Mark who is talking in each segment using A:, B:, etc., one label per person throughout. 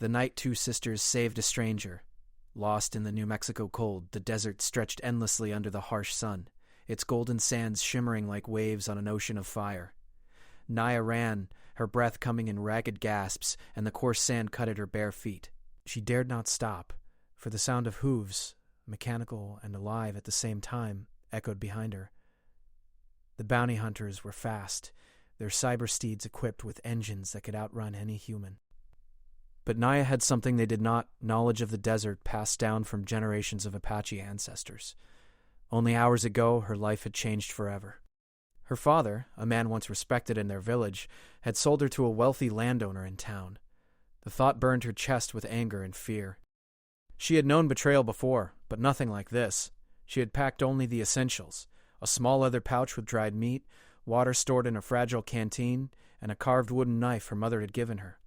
A: The night two sisters saved a stranger. Lost in the New Mexico cold, the desert stretched endlessly under the harsh sun, its golden sands shimmering like waves on an ocean of fire. Naya ran, her breath coming in ragged gasps, and the coarse sand cut at her bare feet. She dared not stop, for the sound of hooves, mechanical and alive at the same time, echoed behind her. The bounty hunters were fast, their cyber steeds equipped with engines that could outrun any human. But Naya had something they did not, knowledge of the desert passed down from generations of Apache ancestors. Only hours ago, her life had changed forever. Her father, a man once respected in their village, had sold her to a wealthy landowner in town. The thought burned her chest with anger and fear. She had known betrayal before, but nothing like this. She had packed only the essentials: a small leather pouch with dried meat, water stored in a fragile canteen, and a carved wooden knife her mother had given her.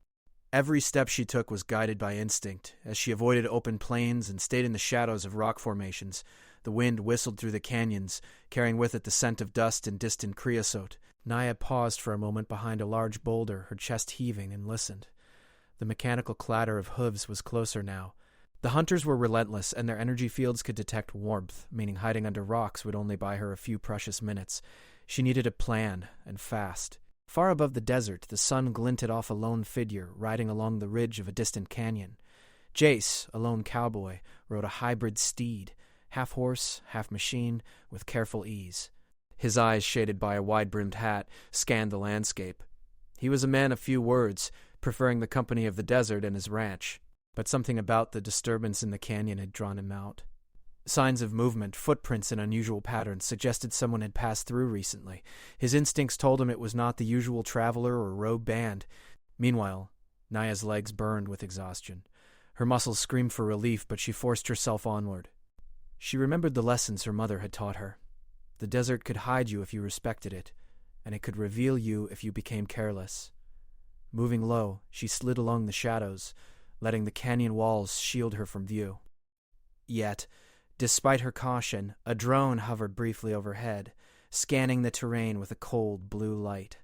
A: Every step she took was guided by instinct, as she avoided open plains and stayed in the shadows of rock formations. The wind whistled through the canyons, carrying with it the scent of dust and distant creosote. Naya paused for a moment behind a large boulder, her chest heaving, and listened. The mechanical clatter of hooves was closer now. The hunters were relentless, and their energy fields could detect warmth, meaning hiding under rocks would only buy her a few precious minutes. She needed a plan, and fast. Far above the desert, the sun glinted off a lone figure riding along the ridge of a distant canyon. Jace, a lone cowboy, rode a hybrid steed, half horse, half machine, with careful ease. His eyes, shaded by a wide-brimmed hat, scanned the landscape. He was a man of few words, preferring the company of the desert and his ranch, but something about the disturbance in the canyon had drawn him out. Signs of movement, footprints in unusual patterns, suggested someone had passed through recently. His instincts told him it was not the usual traveler or rogue band. Meanwhile, Naya's legs burned with exhaustion. Her muscles screamed for relief, but she forced herself onward. She remembered the lessons her mother had taught her. The desert could hide you if you respected it, and it could reveal you if you became careless. Moving low, she slid along the shadows, letting the canyon walls shield her from view. Yet, despite her caution, a drone hovered briefly overhead, scanning the terrain with a cold blue light.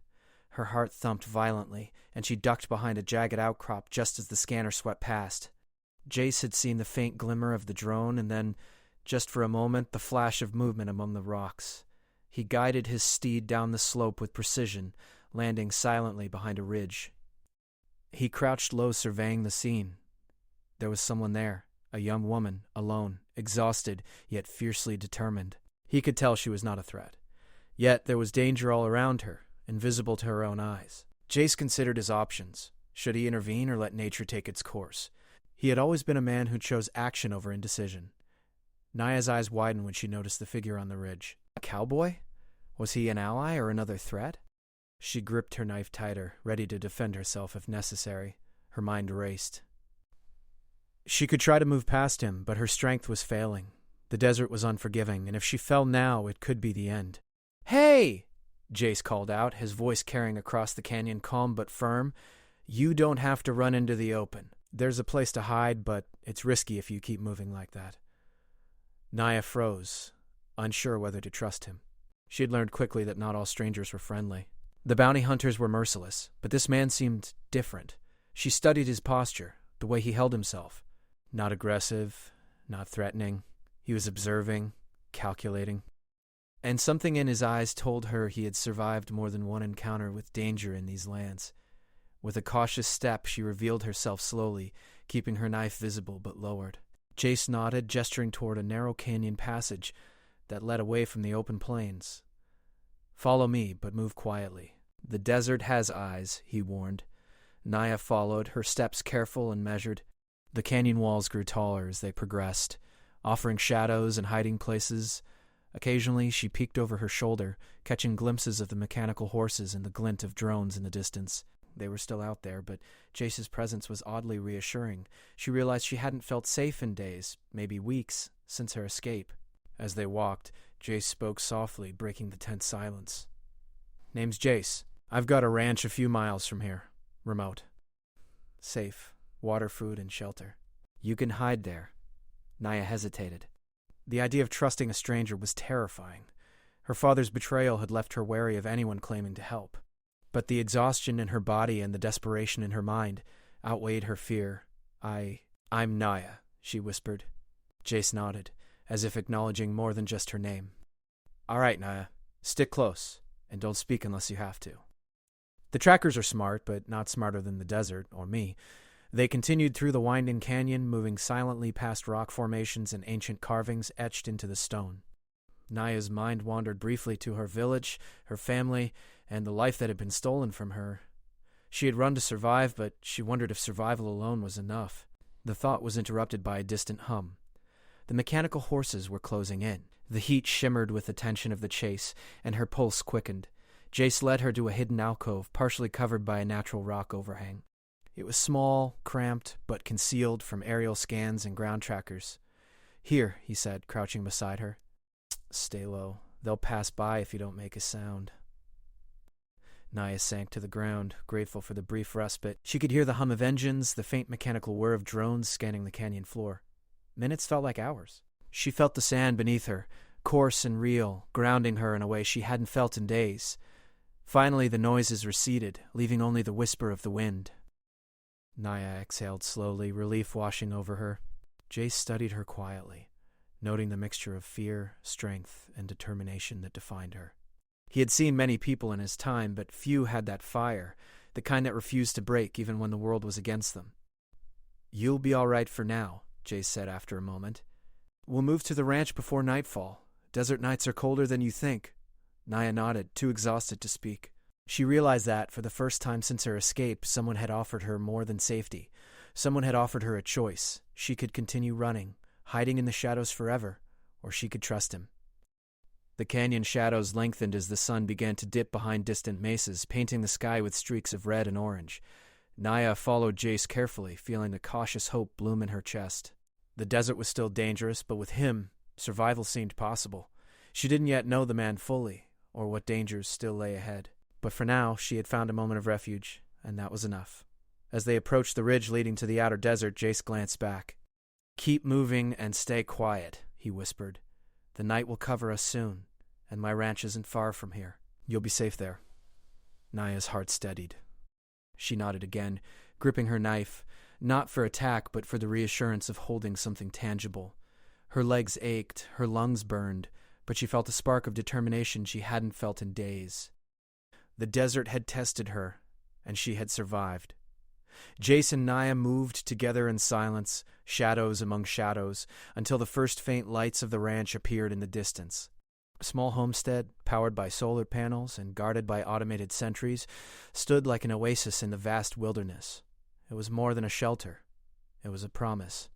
A: Her heart thumped violently, and she ducked behind a jagged outcrop just as the scanner swept past. Jace had seen the faint glimmer of the drone, and then, just for a moment, the flash of movement among the rocks. He guided his steed down the slope with precision, landing silently behind a ridge. He crouched low, surveying the scene. There was someone there, a young woman, alone, exhausted, yet fiercely determined. He could tell she was not a threat. Yet there was danger all around her, invisible to her own eyes. Jace considered his options. Should he intervene or let nature take its course? He had always been a man who chose action over indecision. Naya's eyes widened when she noticed the figure on the ridge. A cowboy? Was he an ally or another threat? She gripped her knife tighter, ready to defend herself if necessary. Her mind raced. She could try to move past him, but her strength was failing. The desert was unforgiving, and if she fell now, it could be the end. "Hey!" Jace called out, his voice carrying across the canyon, calm but firm. "You don't have to run into the open. There's a place to hide, but it's risky if you keep moving like that." Naya froze, unsure whether to trust him. She had learned quickly that not all strangers were friendly. The bounty hunters were merciless, but this man seemed different. She studied his posture, the way he held himself. Not aggressive, not threatening. He was observing, calculating. And something in his eyes told her he had survived more than one encounter with danger in these lands. With a cautious step, she revealed herself slowly, keeping her knife visible but lowered. Jace nodded, gesturing toward a narrow canyon passage that led away from the open plains. "Follow me, but move quietly. The desert has eyes," he warned. Naya followed, her steps careful and measured. The canyon walls grew taller as they progressed, offering shadows and hiding places. Occasionally, she peeked over her shoulder, catching glimpses of the mechanical horses and the glint of drones in the distance. They were still out there, but Jace's presence was oddly reassuring. She realized she hadn't felt safe in days, maybe weeks, since her escape. As they walked, Jace spoke softly, breaking the tense silence. "Name's Jace. I've got a ranch a few miles from here. Remote. Safe. Water, food, and shelter. You can hide there." Naya hesitated. The idea of trusting a stranger was terrifying. Her father's betrayal had left her wary of anyone claiming to help. But the exhaustion in her body and the desperation in her mind outweighed her fear. I'm Naya, she whispered. Jace nodded, as if acknowledging more than just her name. All right, Naya, stick close, and don't speak unless you have to. The trackers are smart, but not smarter than the desert, or me. They continued through the winding canyon, moving silently past rock formations and ancient carvings etched into the stone. Naya's mind wandered briefly to her village, her family, and the life that had been stolen from her. She had run to survive, but she wondered if survival alone was enough. The thought was interrupted by a distant hum. The mechanical horses were closing in. The heat shimmered with the tension of the chase, and her pulse quickened. Jace led her to a hidden alcove, partially covered by a natural rock overhang. It was small, cramped, but concealed from aerial scans and ground trackers. Here, he said, crouching beside her. Stay low. They'll pass by if you don't make a sound. Naya sank to the ground, grateful for the brief respite. She could hear the hum of engines, the faint mechanical whir of drones scanning the canyon floor. Minutes felt like hours. She felt the sand beneath her, coarse and real, grounding her in a way she hadn't felt in days. Finally, the noises receded, leaving only the whisper of the wind. Naya exhaled slowly, relief washing over her. Jace studied her quietly, noting the mixture of fear, strength, and determination that defined her. He had seen many people in his time, but few had that fire, the kind that refused to break even when the world was against them. You'll be all right for now, Jace said after a moment. We'll move to the ranch before nightfall. Desert nights are colder than you think. Naya nodded, too exhausted to speak. She realized that, for the first time since her escape, someone had offered her more than safety. Someone had offered her a choice. She could continue running, hiding in the shadows forever, or she could trust him. The canyon shadows lengthened as the sun began to dip behind distant mesas, painting the sky with streaks of red and orange. Naya followed Jace carefully, feeling a cautious hope bloom in her chest. The desert was still dangerous, but with him, survival seemed possible. She didn't yet know the man fully, or what dangers still lay ahead. But for now, she had found a moment of refuge, and that was enough. As they approached the ridge leading to the outer desert, Jace glanced back. Keep moving and stay quiet, he whispered. The night will cover us soon, and my ranch isn't far from here. You'll be safe there. Naya's heart steadied. She nodded again, gripping her knife, not for attack, but for the reassurance of holding something tangible. Her legs ached, her lungs burned, but she felt a spark of determination she hadn't felt in days. The desert had tested her, and she had survived. Jace and Naya moved together in silence, shadows among shadows, until the first faint lights of the ranch appeared in the distance. A small homestead, powered by solar panels and guarded by automated sentries, stood like an oasis in the vast wilderness. It was more than a shelter. It was a promise.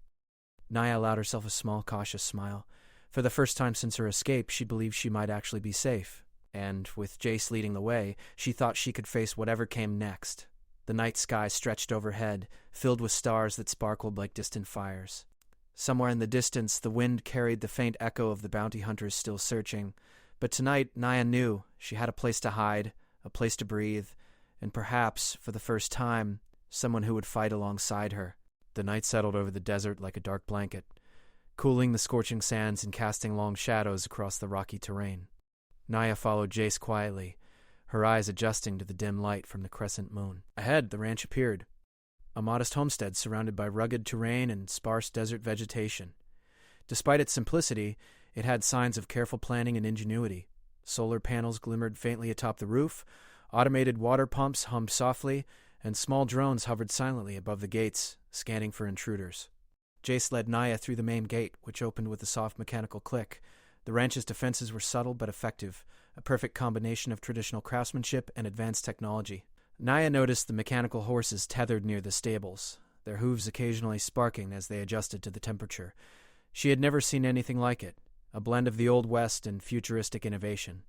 A: Naya allowed herself a small, cautious smile. For the first time since her escape, she believed she might actually be safe. And, with Jace leading the way, she thought she could face whatever came next. The night sky stretched overhead, filled with stars that sparkled like distant fires. Somewhere in the distance, the wind carried the faint echo of the bounty hunters still searching. But tonight, Naya knew she had a place to hide, a place to breathe, and perhaps, for the first time, someone who would fight alongside her. The night settled over the desert like a dark blanket, cooling the scorching sands and casting long shadows across the rocky terrain. Naya followed Jace quietly, her eyes adjusting to the dim light from the crescent moon. Ahead, the ranch appeared, a modest homestead surrounded by rugged terrain and sparse desert vegetation. Despite its simplicity, it had signs of careful planning and ingenuity. Solar panels glimmered faintly atop the roof, automated water pumps hummed softly, and small drones hovered silently above the gates, scanning for intruders. Jace led Naya through the main gate, which opened with a soft mechanical click. The ranch's defenses were subtle but effective, a perfect combination of traditional craftsmanship and advanced technology. Naya noticed the mechanical horses tethered near the stables, their hooves occasionally sparking as they adjusted to the temperature. She had never seen anything like it, a blend of the Old West and futuristic innovation,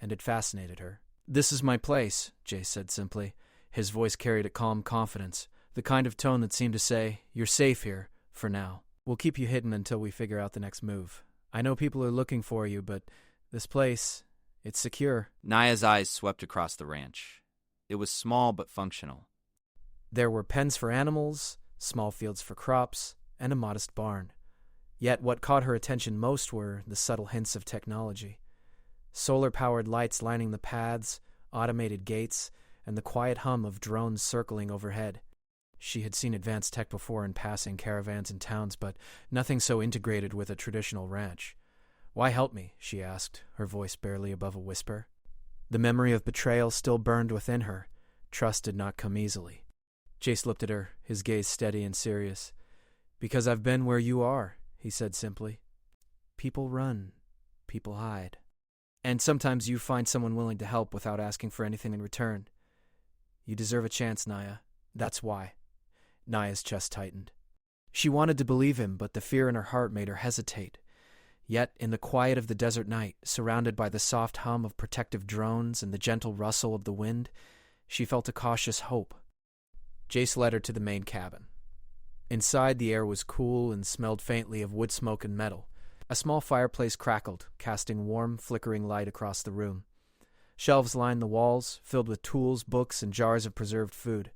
A: and it fascinated her. "This is my place," Jace said simply. His voice carried a calm confidence, the kind of tone that seemed to say, "You're safe here, for now. We'll keep you hidden until we figure out the next move. I know people are looking for you, but this place, it's secure."
B: Naya's eyes swept across the ranch. It was small but functional.
A: There were pens for animals, small fields for crops, and a modest barn. Yet what caught her attention most were the subtle hints of technology. Solar-powered lights lining the paths, automated gates, and the quiet hum of drones circling overhead. She had seen advanced tech before in passing caravans in towns, but nothing so integrated with a traditional ranch. "Why help me?" she asked, her voice barely above a whisper. The memory of betrayal still burned within her. Trust did not come easily. Jace looked at her, his gaze steady and serious. "Because I've been where you are," he said simply. "People run. People hide. And sometimes you find someone willing to help without asking for anything in return. You deserve a chance, Naya. That's why." Naya's chest tightened. She wanted to believe him, but the fear in her heart made her hesitate. Yet, in the quiet of the desert night, surrounded by the soft hum of protective drones and the gentle rustle of the wind, she felt a cautious hope. Jace led her to the main cabin. Inside, the air was cool and smelled faintly of wood smoke and metal. A small fireplace crackled, casting warm, flickering light across the room. Shelves lined the walls, filled with tools, books, and jars of preserved food.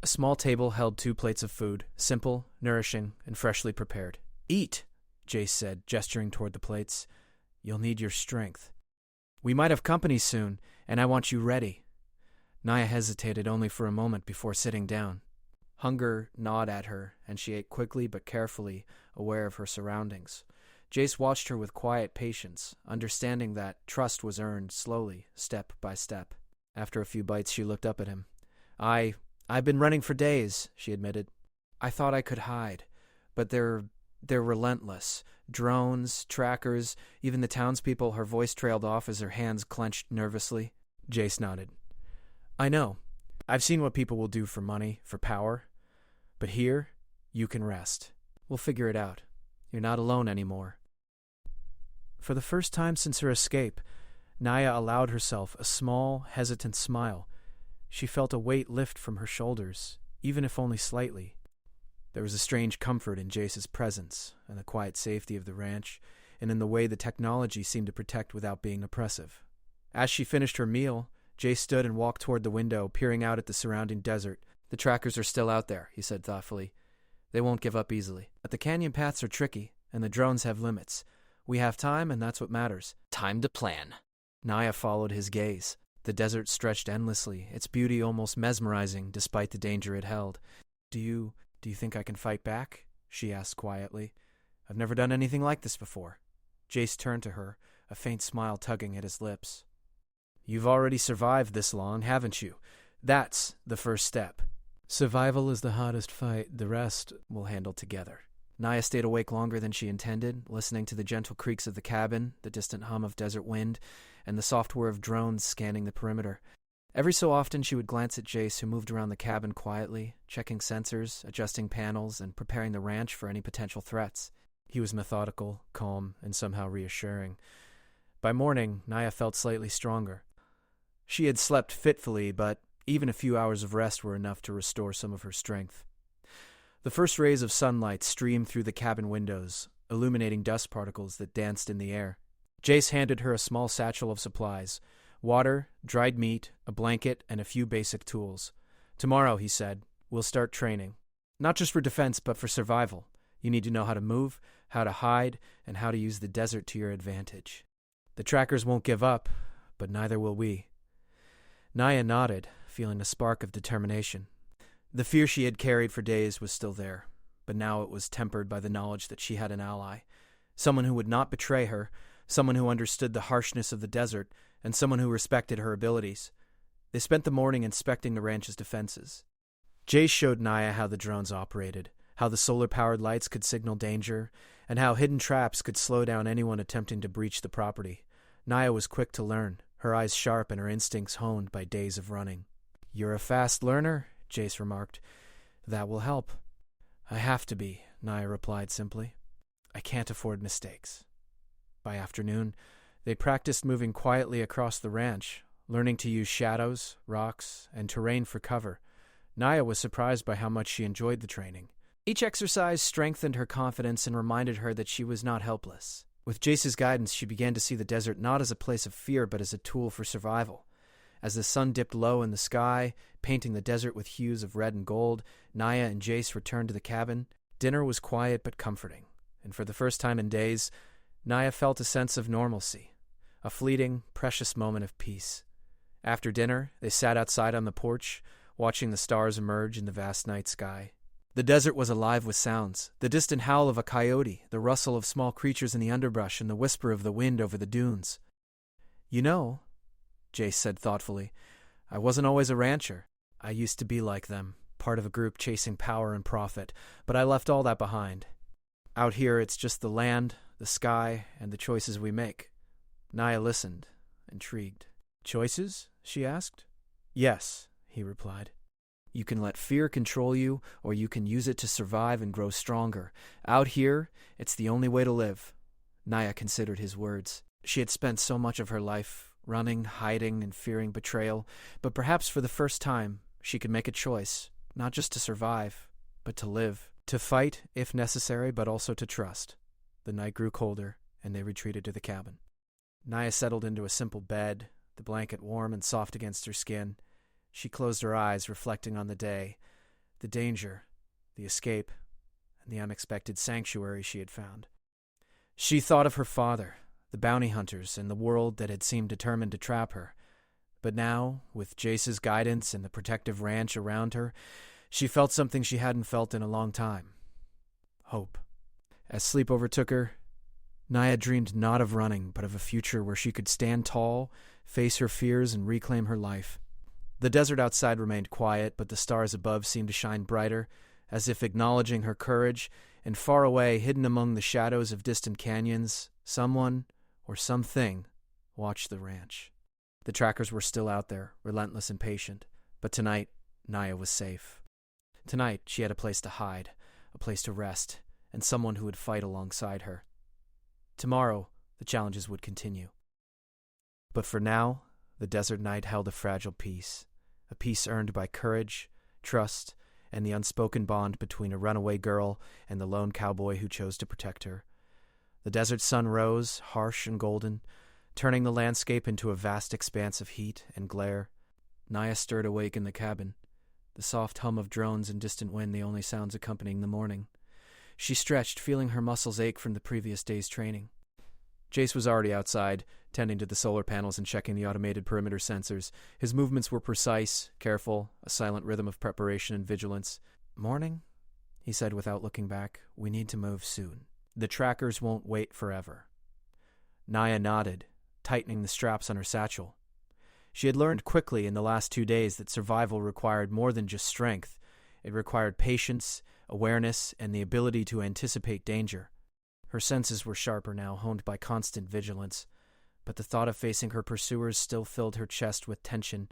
A: A small table held 2 plates of food, simple, nourishing, and freshly prepared. "Eat," Jace said, gesturing toward the plates. "You'll need your strength. We might have company soon, and I want you ready." Naya hesitated only for a moment before sitting down. Hunger gnawed at her, and she ate quickly but carefully, aware of her surroundings. Jace watched her with quiet patience, understanding that trust was earned slowly, step by step. After a few bites, she looked up at him. I've been running for days," she admitted. "I thought I could hide, but they're relentless. Drones, trackers, even the townspeople." Her voice trailed off as her hands clenched nervously. Jace nodded. "I know. I've seen what people will do for money, for power. But here, you can rest. We'll figure it out. You're not alone anymore." For the first time since her escape, Naya allowed herself a small, hesitant smile. She felt a weight lift from her shoulders, even if only slightly. There was a strange comfort in Jace's presence, and the quiet safety of the ranch, and in the way the technology seemed to protect without being oppressive. As she finished her meal, Jace stood and walked toward the window, peering out at the surrounding desert. "The trackers are still out there," he said thoughtfully. "They won't give up easily. But the canyon paths are tricky, and the drones have limits. We have time, and that's what matters."
B: Time to plan.
A: Naya followed his gaze. The desert stretched endlessly, its beauty almost mesmerizing despite the danger it held. Do you think I can fight back?" she asked quietly. "I've never done anything like this before." Jace turned to her, a faint smile tugging at his lips. "You've already survived this long, haven't you? That's the first step. Survival is the hardest fight. The rest we'll handle together." Naya stayed awake longer than she intended, listening to the gentle creaks of the cabin, the distant hum of desert wind, and the soft whir of drones scanning the perimeter. Every so often she would glance at Jace, who moved around the cabin quietly, checking sensors, adjusting panels, and preparing the ranch for any potential threats. He was methodical, calm, and somehow reassuring. By morning, Naya felt slightly stronger. She had slept fitfully, but even a few hours of rest were enough to restore some of her strength. The first rays of sunlight streamed through the cabin windows, illuminating dust particles that danced in the air. Jace handed her a small satchel of supplies: water, dried meat, a blanket, and a few basic tools. "Tomorrow," he said, "we'll start training. Not just for defense, but for survival. You need to know how to move, how to hide, and how to use the desert to your advantage. The trackers won't give up, but neither will we." Naya nodded, feeling a spark of determination. The fear she had carried for days was still there, but now it was tempered by the knowledge that she had an ally, someone who would not betray her, someone who understood the harshness of the desert, and someone who respected her abilities. They spent the morning inspecting the ranch's defenses. Jace showed Naya how the drones operated, how the solar-powered lights could signal danger, and how hidden traps could slow down anyone attempting to breach the property. Naya was quick to learn, her eyes sharp and her instincts honed by days of running. "You're a fast learner," Jace remarked. "That will help." "I have to be," Naya replied simply. "I can't afford mistakes." By afternoon, they practiced moving quietly across the ranch, learning to use shadows, rocks, and terrain for cover. Naya was surprised by how much she enjoyed the training. Each exercise strengthened her confidence and reminded her that she was not helpless. With Jace's guidance, she began to see the desert not as a place of fear, but as a tool for survival. As the sun dipped low in the sky, painting the desert with hues of red and gold, Naya and Jace returned to the cabin. Dinner was quiet but comforting, and for the first time in days, Naya felt a sense of normalcy, a fleeting, precious moment of peace. After dinner, they sat outside on the porch, watching the stars emerge in the vast night sky. The desert was alive with sounds, the distant howl of a coyote, the rustle of small creatures in the underbrush, and the whisper of the wind over the dunes. "You know," Jace said thoughtfully, "I wasn't always a rancher. I used to be like them, part of a group chasing power and profit, but I left all that behind. Out here, it's just the land, the sky, and the choices we make." Naya listened, intrigued. "Choices?" she asked. "Yes," he replied. "You can let fear control you, or you can use it to survive and grow stronger. Out here, it's the only way to live." Naya considered his words. She had spent so much of her life running, hiding, and fearing betrayal, but perhaps for the first time, she could make a choice, not just to survive, but to live. To fight, if necessary, but also to trust. The night grew colder, and they retreated to the cabin. Naya settled into a simple bed, the blanket warm and soft against her skin. She closed her eyes, reflecting on the day, the danger, the escape, and the unexpected sanctuary she had found. She thought of her father, the bounty hunters, and the world that had seemed determined to trap her. But now, with Jace's guidance and the protective ranch around her, she felt something she hadn't felt in a long time. Hope. As sleep overtook her, Naya dreamed not of running, but of a future where she could stand tall, face her fears, and reclaim her life. The desert outside remained quiet, but the stars above seemed to shine brighter, as if acknowledging her courage, and far away, hidden among the shadows of distant canyons, someone, or something, watched the ranch. The trackers were still out there, relentless and patient, but tonight, Naya was safe. Tonight, she had a place to hide, a place to rest, and someone who would fight alongside her. Tomorrow, the challenges would continue. But for now, the desert night held a fragile peace, a peace earned by courage, trust, and the unspoken bond between a runaway girl and the lone cowboy who chose to protect her. The desert sun rose, harsh and golden, turning the landscape into a vast expanse of heat and glare. Naya stirred awake in the cabin, the soft hum of drones and distant wind the only sounds accompanying the morning. She stretched, feeling her muscles ache from the previous day's training. Jace was already outside, tending to the solar panels and checking the automated perimeter sensors. His movements were precise, careful, a silent rhythm of preparation and vigilance. "Morning?" he said without looking back. "We need to move soon. The trackers won't wait forever." Naya nodded, tightening the straps on her satchel. She had learned quickly in the last 2 days that survival required more than just strength. It required patience, awareness, and the ability to anticipate danger. Her senses were sharper now, honed by constant vigilance, but the thought of facing her pursuers still filled her chest with tension.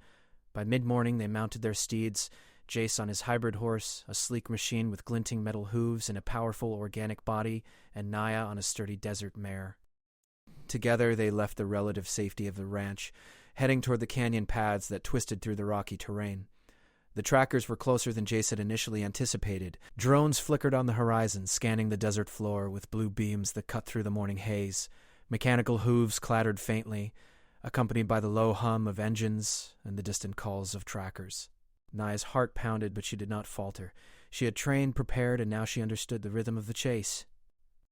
A: By mid-morning, they mounted their steeds, Jace on his hybrid horse, a sleek machine with glinting metal hooves and a powerful organic body, and Naya on a sturdy desert mare. Together, they left the relative safety of the ranch, heading toward the canyon paths that twisted through the rocky terrain. The trackers were closer than Jace had initially anticipated. Drones flickered on the horizon, scanning the desert floor with blue beams that cut through the morning haze. Mechanical hooves clattered faintly, accompanied by the low hum of engines and the distant calls of trackers. Naya's heart pounded, but she did not falter. She had trained, prepared, and now she understood the rhythm of the chase.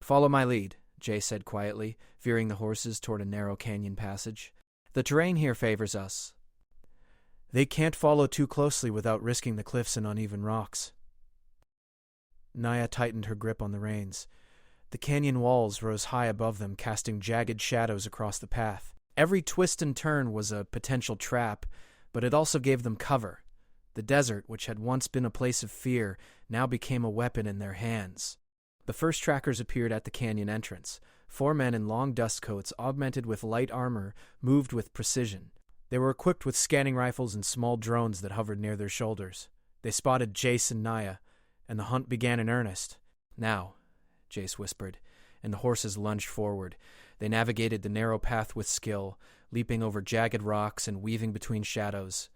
A: "Follow my lead," Jace said quietly, veering the horses toward a narrow canyon passage. "The terrain here favors us. They can't follow too closely without risking the cliffs and uneven rocks." Naya tightened her grip on the reins. The canyon walls rose high above them, casting jagged shadows across the path. Every twist and turn was a potential trap, but it also gave them cover. The desert, which had once been a place of fear, now became a weapon in their hands. The first trackers appeared at the canyon entrance. 4 men in long dust coats, augmented with light armor, moved with precision. They were equipped with scanning rifles and small drones that hovered near their shoulders. They spotted Jace and Naya, and the hunt began in earnest. "Now," Jace whispered, and the horses lunged forward. They navigated the narrow path with skill, leaping over jagged rocks and weaving between shadows.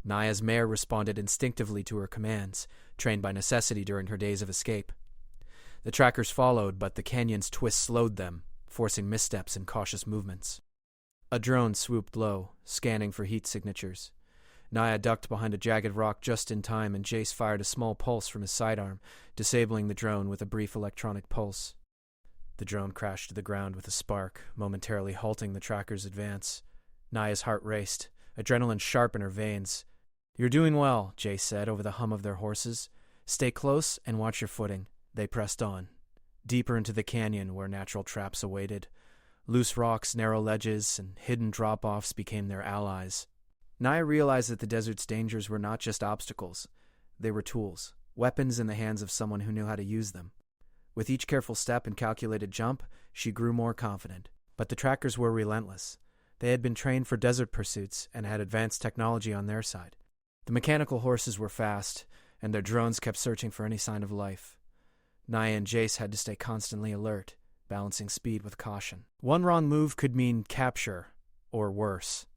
A: Naya's mare responded instinctively to her commands, trained by necessity during her days of escape. The trackers followed, but the canyon's twist slowed them, forcing missteps and cautious movements. A drone swooped low, scanning for heat signatures. Naya ducked behind a jagged rock just in time, and Jace fired a small pulse from his sidearm, disabling the drone with a brief electronic pulse. The drone crashed to the ground with a spark, momentarily halting the tracker's advance. Naya's heart raced, adrenaline sharp in her veins. "You're doing well," Jace said over the hum of their horses. "Stay close and watch your footing." They pressed on, deeper into the canyon where natural traps awaited. Loose rocks, narrow ledges, and hidden drop-offs became their allies. Naya realized that the desert's dangers were not just obstacles. They were tools, weapons in the hands of someone who knew how to use them. With each careful step and calculated jump, she grew more confident. But the trackers were relentless. They had been trained for desert pursuits and had advanced technology on their side. The mechanical horses were fast, and their drones kept searching for any sign of life. Naya and Jace had to stay constantly alert, balancing speed with caution. One wrong move could mean capture, or worse.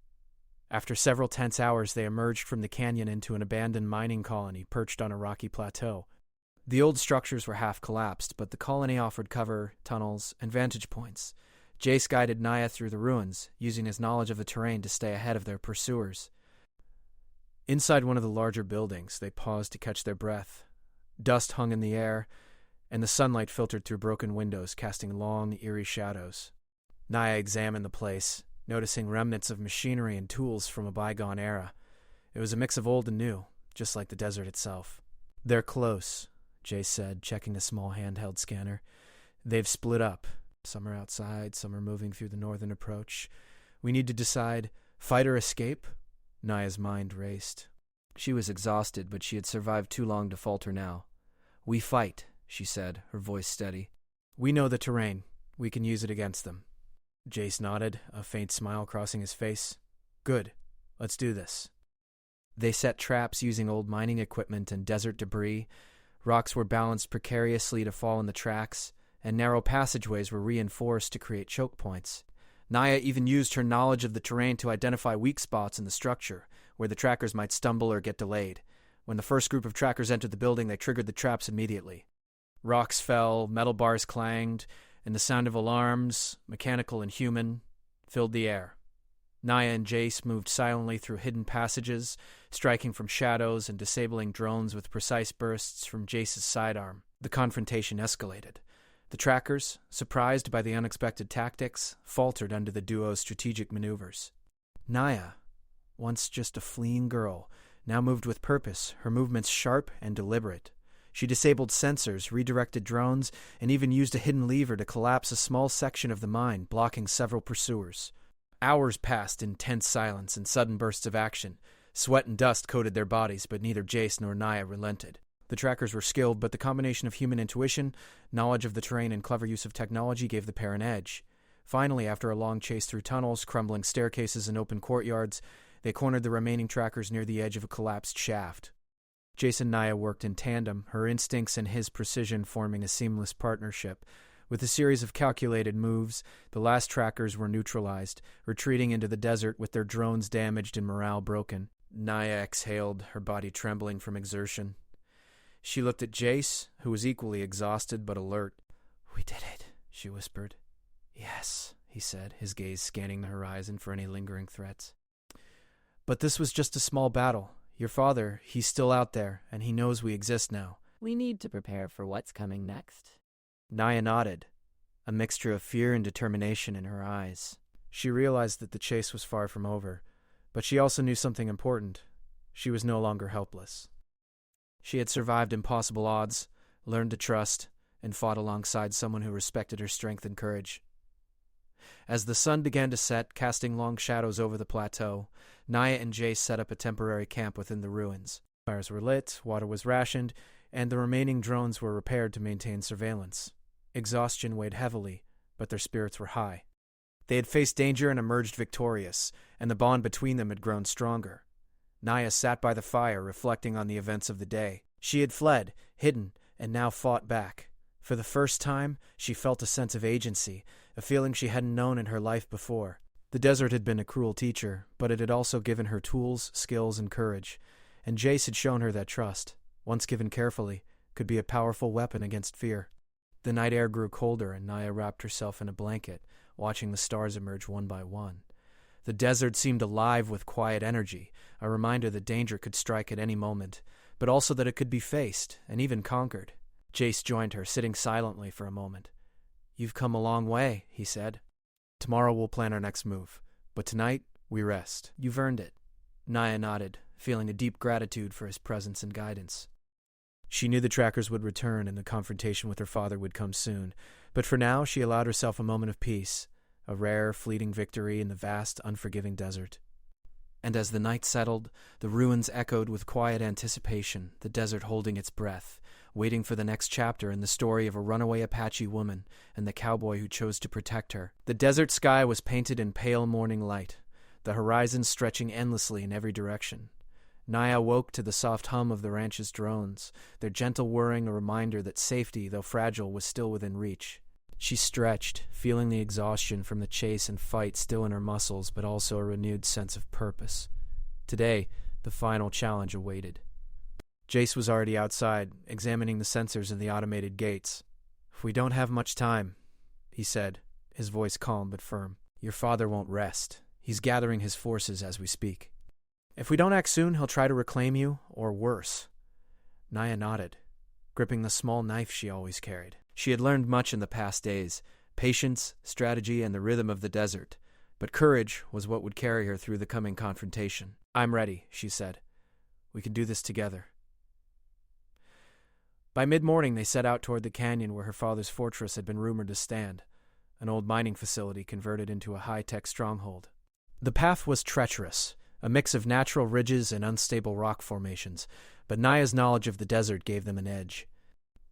A: After several tense hours, they emerged from the canyon into an abandoned mining colony perched on a rocky plateau. The old structures were half collapsed, but the colony offered cover, tunnels, and vantage points. Jace guided Naya through the ruins, using his knowledge of the terrain to stay ahead of their pursuers. Inside one of the larger buildings, they paused to catch their breath. Dust hung in the air, and the sunlight filtered through broken windows, casting long, eerie shadows. Naya examined the place, noticing remnants of machinery and tools from a bygone era. It was a mix of old and new, just like the desert itself. "They're close," Jace said, checking a small handheld scanner. "They've split up. Some are outside, some are moving through the northern approach. We need to decide, fight or escape?" Naya's mind raced. She was exhausted, but she had survived too long to falter now. "We fight," she said, her voice steady. "We know the terrain. We can use it against them." Jace nodded, a faint smile crossing his face. "Good. Let's do this." They set traps using old mining equipment and desert debris. Rocks were balanced precariously to fall in the tracks, and narrow passageways were reinforced to create choke points. Naya even used her knowledge of the terrain to identify weak spots in the structure, where the trackers might stumble or get delayed. When the first group of trackers entered the building, they triggered the traps immediately. Rocks fell, metal bars clanged, and the sound of alarms, mechanical and human, filled the air. Naya and Jace moved silently through hidden passages, striking from shadows and disabling drones with precise bursts from Jace's sidearm. The confrontation escalated. The trackers, surprised by the unexpected tactics, faltered under the duo's strategic maneuvers. Naya, once just a fleeing girl, now moved with purpose, her movements sharp and deliberate. She disabled sensors, redirected drones, and even used a hidden lever to collapse a small section of the mine, blocking several pursuers. Hours passed in tense silence and sudden bursts of action. Sweat and dust coated their bodies, but neither Jace nor Naya relented. The trackers were skilled, but the combination of human intuition, knowledge of the terrain, and clever use of technology gave the pair an edge. Finally, after a long chase through tunnels, crumbling staircases, and open courtyards, they cornered the remaining trackers near the edge of a collapsed shaft. Jace and Naya worked in tandem, her instincts and his precision forming a seamless partnership. With a series of calculated moves, the last trackers were neutralized, retreating into the desert with their drones damaged and morale broken. Naya exhaled, her body trembling from exertion. She looked at Jace, who was equally exhausted but alert. "We did it," she whispered. "Yes," he said, his gaze scanning the horizon for any lingering threats. "But this was just a small battle. Your father, he's still out there, and he knows we exist now."
C: "We need to prepare for what's coming next."
A: Naya nodded, a mixture of fear and determination in her eyes. She realized that the chase was far from over, but she also knew something important. She was no longer helpless. She had survived impossible odds, learned to trust, and fought alongside someone who respected her strength and courage. As the sun began to set, casting long shadows over the plateau, Naya and Jace set up a temporary camp within the ruins. Fires were lit, water was rationed, and the remaining drones were repaired to maintain surveillance. Exhaustion weighed heavily, but their spirits were high. They had faced danger and emerged victorious, and the bond between them had grown stronger. Naya sat by the fire, reflecting on the events of the day. She had fled, hidden, and now fought back. For the first time, she felt a sense of agency, a feeling she hadn't known in her life before. The desert had been a cruel teacher, but it had also given her tools, skills, and courage, and Jace had shown her that trust, once given carefully, could be a powerful weapon against fear. The night air grew colder, and Naya wrapped herself in a blanket, watching the stars emerge one by one. The desert seemed alive with quiet energy, a reminder that danger could strike at any moment, but also that it could be faced, and even conquered. Jace joined her, sitting silently for a moment. "You've come a long way," he said. "Tomorrow we'll plan our next move, but tonight we rest. You've earned it." Naya nodded, feeling a deep gratitude for his presence and guidance. She knew the trackers would return and the confrontation with her father would come soon, but for now she allowed herself a moment of peace, a rare, fleeting victory in the vast, unforgiving desert. And as the night settled, the ruins echoed with quiet anticipation, the desert holding its breath, waiting for the next chapter in the story of a runaway Apache woman and the cowboy who chose to protect her. The desert sky was painted in pale morning light, the horizon stretching endlessly in every direction. Naya woke to the soft hum of the ranch's drones, their gentle whirring a reminder that safety, though fragile, was still within reach. She stretched, feeling the exhaustion from the chase and fight still in her muscles, but also a renewed sense of purpose. Today, the final challenge awaited. Jace was already outside, examining the sensors in the automated gates. "We don't have much time," he said, his voice calm but firm. "Your father won't rest. He's gathering his forces as we speak. If we don't act soon, he'll try to reclaim you, or worse." Naya nodded, gripping the small knife she always carried. She had learned much in the past days, patience, strategy, and the rhythm of the desert, but courage was what would carry her through the coming confrontation. "I'm ready," she said. "We can do this together." By mid-morning, they set out toward the canyon where her father's fortress had been rumored to stand, an old mining facility converted into a high-tech stronghold. The path was treacherous, a mix of natural ridges and unstable rock formations, but Naya's knowledge of the desert gave them an edge.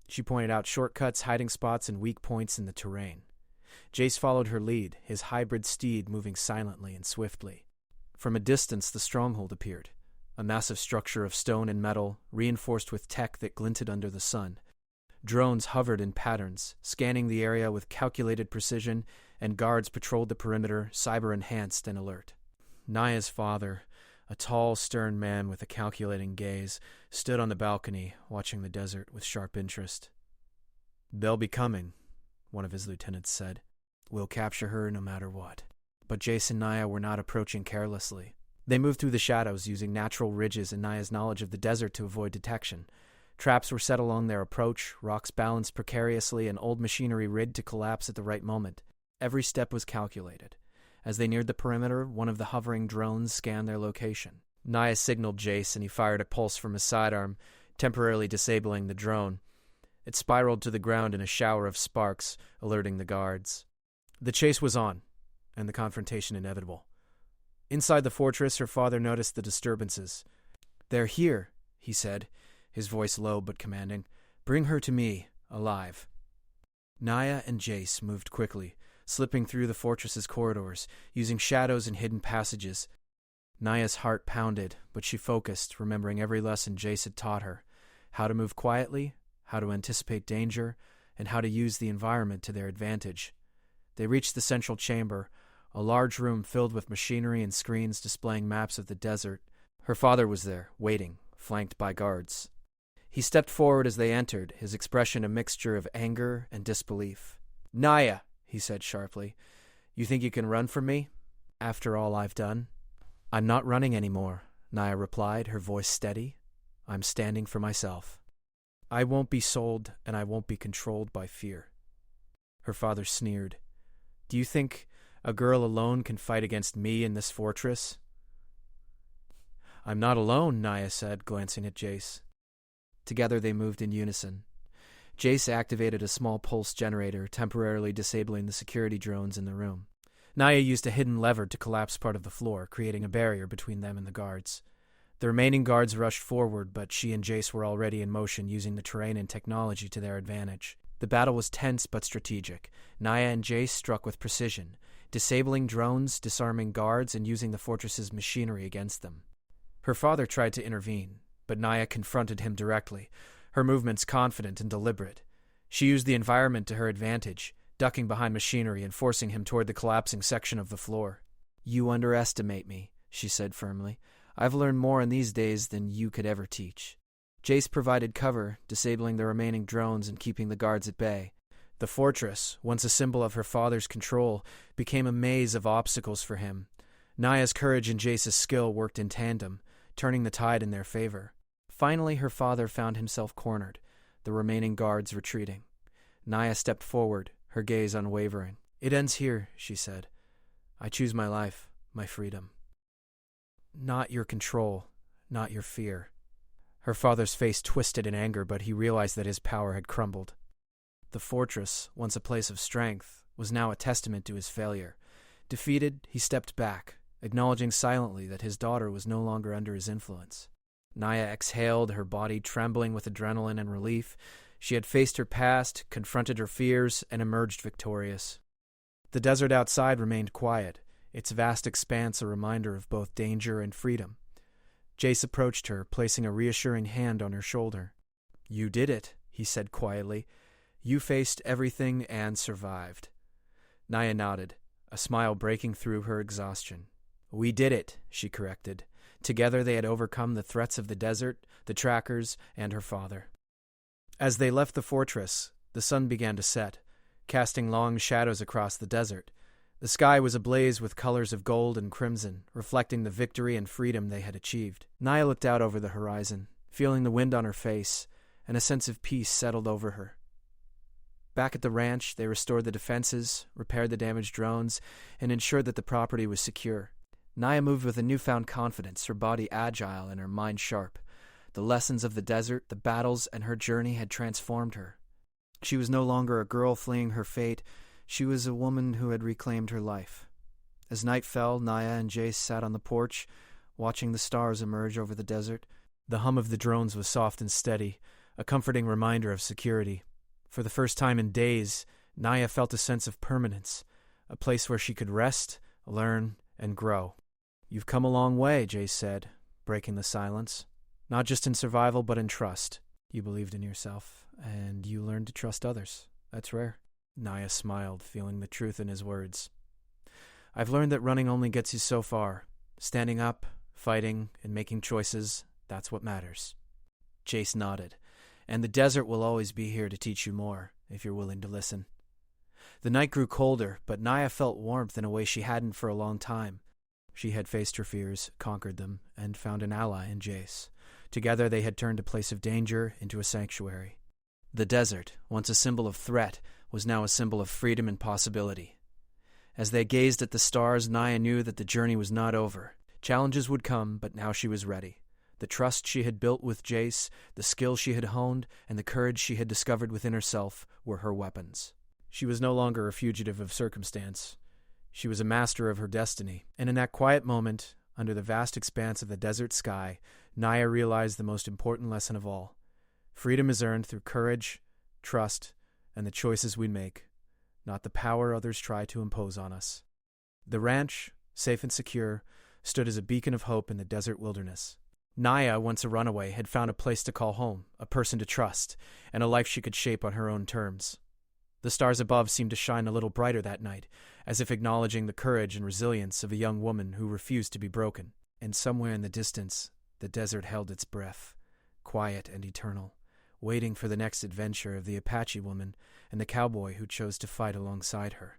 A: She pointed out shortcuts, hiding spots, and weak points in the terrain. Jace followed her lead, his hybrid steed moving silently and swiftly. From a distance, the stronghold appeared, a massive structure of stone and metal, reinforced with tech that glinted under the sun. Drones hovered in patterns, scanning the area with calculated precision, and guards patrolled the perimeter, cyber-enhanced and alert. Naya's father, a tall, stern man with a calculating gaze, stood on the balcony, watching the desert with sharp interest. "They'll be coming," one of his lieutenants said. "We'll capture her no matter what." But Jace and Naya were not approaching carelessly. They moved through the shadows, using natural ridges and Naya's knowledge of the desert to avoid detection. Traps were set along their approach, rocks balanced precariously, and old machinery rigged to collapse at the right moment. Every step was calculated. As they neared the perimeter, one of the hovering drones scanned their location. Naya signaled Jace, and he fired a pulse from his sidearm, temporarily disabling the drone. It spiraled to the ground in a shower of sparks, alerting the guards. The chase was on, and the confrontation inevitable. Inside the fortress, her father noticed the disturbances. "They're here," he said, his voice low but commanding. "Bring her to me, alive." Naya and Jace moved quickly, slipping through the fortress's corridors, using shadows and hidden passages. Naya's heart pounded, but she focused, remembering every lesson Jace had taught her: how to move quietly, how to anticipate danger, and how to use the environment to their advantage. They reached the central chamber, a large room filled with machinery and screens displaying maps of the desert. Her father was there, waiting, flanked by guards. He stepped forward as they entered, his expression a mixture of anger and disbelief. "Naya," he said sharply, "you think you can run from me? After all I've done?" "I'm not running anymore," Naya replied, her voice steady. "I'm standing for myself. I won't be sold, and I won't be controlled by fear." Her father sneered. "Do you think a girl alone can fight against me in this fortress?" "I'm not alone," Naya said, glancing at Jace. Together they moved in unison. Jace activated a small pulse generator, temporarily disabling the security drones in the room. Naya used a hidden lever to collapse part of the floor, creating a barrier between them and the guards. The remaining guards rushed forward, but she and Jace were already in motion, using the terrain and technology to their advantage. The battle was tense but strategic. Naya and Jace struck with precision, disabling drones, disarming guards, and using the fortress's machinery against them. Her father tried to intervene, but Naya confronted him directly, her movements confident and deliberate. She used the environment to her advantage, ducking behind machinery and forcing him toward the collapsing section of the floor. "You underestimate me," she said firmly. "I've learned more in these days than you could ever teach." Jace provided cover, disabling the remaining drones and keeping the guards at bay. The fortress, once a symbol of her father's control, became a maze of obstacles for him. Naya's courage and Jace's skill worked in tandem, turning the tide in their favor. Finally, her father found himself cornered, the remaining guards retreating. Naya stepped forward, her gaze unwavering. "It ends here," she said. "I choose my life, my freedom." "Not your control," not your fear." Her father's face twisted in anger, but he realized that his power had crumbled. The fortress, once a place of strength, was now a testament to his failure. Defeated, he stepped back, acknowledging silently that his daughter was no longer under his influence. Naya exhaled, her body trembling with adrenaline and relief. She had faced her past, confronted her fears, and emerged victorious. The desert outside remained quiet, its vast expanse a reminder of both danger and freedom. Jace approached her, placing a reassuring hand on her shoulder. "You did it," he said quietly. "You faced everything and survived." Naya nodded, a smile breaking through her exhaustion. "We did it," she corrected. Together they had overcome the threats of the desert, the trackers, and her father. As they left the fortress, the sun began to set, casting long shadows across the desert. The sky was ablaze with colors of gold and crimson, reflecting the victory and freedom they had achieved. Naya looked out over the horizon, feeling the wind on her face, and a sense of peace settled over her. Back at the ranch, they restored the defenses, repaired the damaged drones, and ensured that the property was secure. Naya moved with a newfound confidence, her body agile and her mind sharp. The lessons of the desert, the battles, and her journey had transformed her. She was no longer a girl fleeing her fate. She was a woman who had reclaimed her life. As night fell, Naya and Jace sat on the porch, watching the stars emerge over the desert. The hum of the drones was soft and steady, a comforting reminder of security. For the first time in days, Naya felt a sense of permanence, a place where she could rest, learn, and grow. "You've come a long way," Jace said, breaking the silence. "Not just in survival, but in trust. You believed in yourself, and you learned to trust others. That's rare." Naya smiled, feeling the truth in his words. "I've learned that running only gets you so far. Standing up, fighting, and making choices, that's what matters." Jace nodded. "And the desert will always be here to teach you more, if you're willing to listen." The night grew colder, but Naya felt warmth in a way she hadn't for a long time. She had faced her fears, conquered them, and found an ally in Jace. Together they had turned a place of danger into a sanctuary. The desert, once a symbol of threat, was now a symbol of freedom and possibility. As they gazed at the stars, Naya knew that the journey was not over. Challenges would come, but now she was ready. The trust she had built with Jace, the skill she had honed, and the courage she had discovered within herself were her weapons. She was no longer a fugitive of circumstance. She was a master of her destiny, and in that quiet moment, under the vast expanse of the desert sky, Naya realized the most important lesson of all. Freedom is earned through courage, trust, and the choices we make, not the power others try to impose on us. The ranch, safe and secure, stood as a beacon of hope in the desert wilderness. Naya, once a runaway, had found a place to call home, a person to trust, and a life she could shape on her own terms. The stars above seemed to shine a little brighter that night, as if acknowledging the courage and resilience of a young woman who refused to be broken. And somewhere in the distance, the desert held its breath, quiet and eternal, waiting for the next adventure of the Apache woman and the cowboy who chose to fight alongside her.